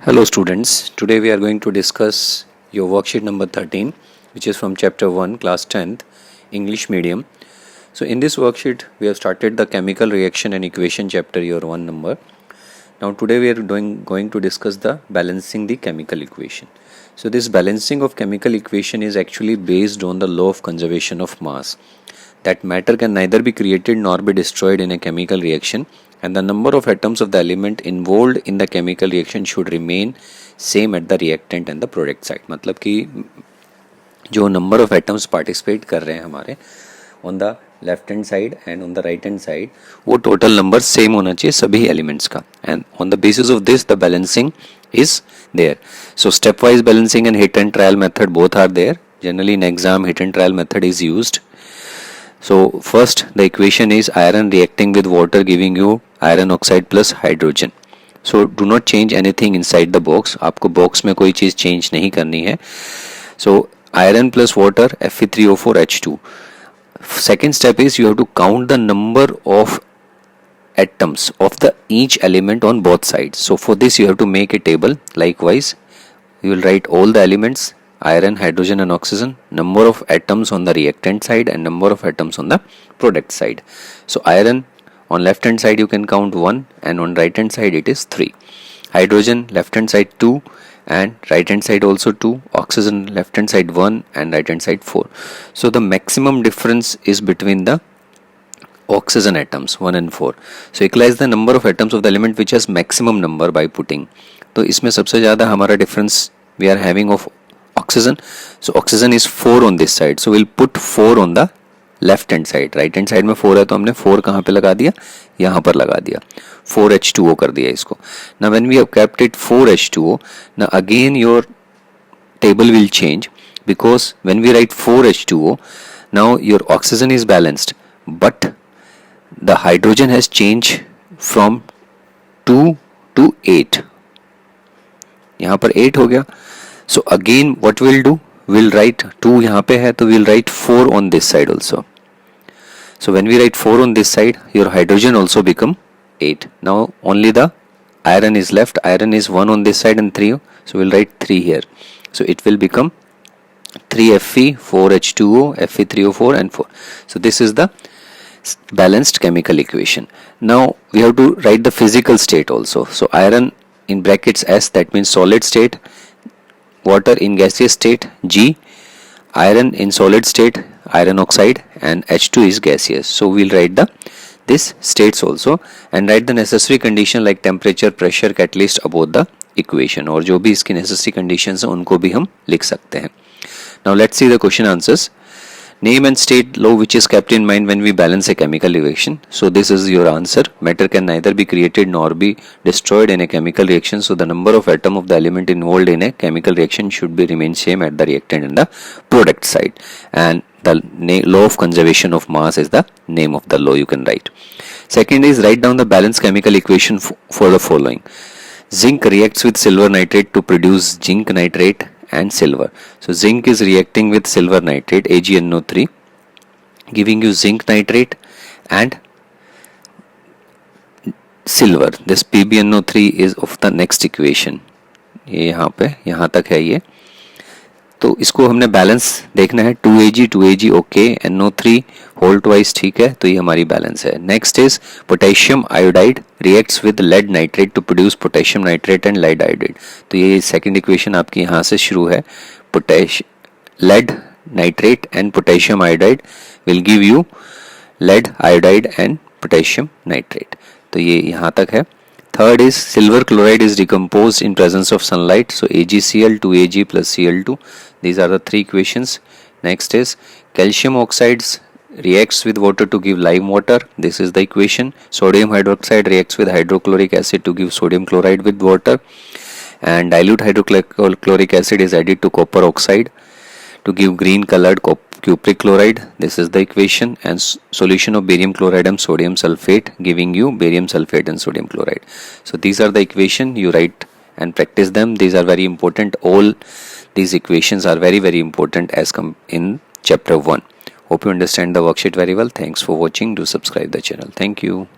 Hello students, today we are going to discuss your worksheet number 13, which is from chapter 1 class 10th English medium. So in this worksheet we have started the chemical reaction and equation chapter your 1 number. Now today we are going to discuss the balancing the chemical equation. So this balancing of chemical equation is actually based on the law of conservation of mass, that matter can neither be created nor be destroyed in a chemical reaction, and the number of atoms of the element involved in the chemical reaction should remain same at the reactant and the product side. मतलब कि जो number of atoms participate कर रहे हैं हमारे on the left hand side and on the right hand side, वो total number same होना चाहिए सभी elements का, and on the basis of this the balancing is there. So stepwise balancing and hit and trial method both are there. Generally in exam hit and trial method is used. So first the equation is iron reacting with water giving you iron oxide plus hydrogen. So do not change anything inside the box. आपको box में कोई चीज़ change नहीं करनी है. So iron plus water Fe3O4H2. Second step is you have to count the number of atoms of the each element on both sides. So for this you have to make a table. Likewise you will write all the elements, iron, hydrogen and oxygen, number of atoms on the reactant side and number of atoms on the product side. So iron on left hand side you can count 1 and on right hand side it is 3. Hydrogen left hand side 2 and right hand side also 2. Oxygen left hand side 1 and right hand side 4. So the maximum difference is between the oxygen atoms 1 and 4. So equalize the number of atoms of the element which has maximum number by putting. तो इसमें सबसे ज़्यादा हमारा difference we are having of oxygen. So oxygen is 4 on this side. So we'll put 4 on the left hand side. Right hand side में 4 है तो हमने 4 कहाँ पे लगा दिया, यहाँ पर लगा दिया, 4H2O कर दिया इसको. Now when we have kept it 4H2O, now again your table will change, because when we write 4H2O, now your oxygen is balanced but the hydrogen has changed from 2 to 8. यहाँ पर 8 हो गया. So again what we'll do, we'll write 2 यहाँ पे है तो we'll write 4 on this side also. So when we write 4 on this side, your hydrogen also become 8. Now only the iron is left. Iron is 1 on this side and 3. So we'll write 3 here. So it will become 3Fe, 4H2O, Fe3O4 and 4. So this is the balanced chemical equation. Now we have to write the physical state also. So iron in brackets S, that means solid state. Water in gaseous state G, iron in solid state iron oxide, and H2 is gaseous. So we'll write this states also and write the necessary condition like temperature, pressure, catalyst about the equation, और जो भी इसकी necessary conditions हैं उनको भी हम लिख सकते हैं. Now let's see the question answers. Name and state law which is kept in mind when we balance a chemical reaction. So this is your answer. Matter can neither be created nor be destroyed in a chemical reaction. So the number of atom of the element involved in a chemical reaction should be remain same at the reactant and the product side. And the law of conservation of mass is the name of the law you can write. Second is write down the balanced chemical equation for the following. Zinc reacts with silver nitrate to produce zinc nitrate and silver. So zinc is reacting with silver nitrate AgNO3 giving you zinc nitrate and silver. This PbNO3 is of the next equation. ये यहाँ पे यहाँ तक है ये, तो इसको हमने बैलेंस देखना है. 2Ag okay, NO3 whole twice ठीक है, तो ये हमारी बैलेंस है. Next is potassium iodide reacts with lead nitrate to produce potassium nitrate and lead iodide. तो ये सेकंड इक्वेशन आपकी यहाँ से शुरू है. Lead nitrate and potassium iodide will give you lead iodide and potassium nitrate. तो ये यहाँ तक है. Third is silver chloride is decomposed in presence of sunlight. So AgCl 2Ag plus Cl2. These are the three equations. Next is calcium oxides reacts with water to give lime water. This is the equation. Sodium hydroxide reacts with hydrochloric acid to give sodium chloride with water. And dilute hydrochloric acid is added to copper oxide to give green colored cupric chloride. This is the equation. And solution of barium chloride and sodium sulfate giving you barium sulfate and sodium chloride. So these are the equation. You write and practice them. These are very important. All these equations are very important as come in chapter 1. Hope you understand the worksheet very well. Thanks for watching. Do subscribe the channel. Thank you.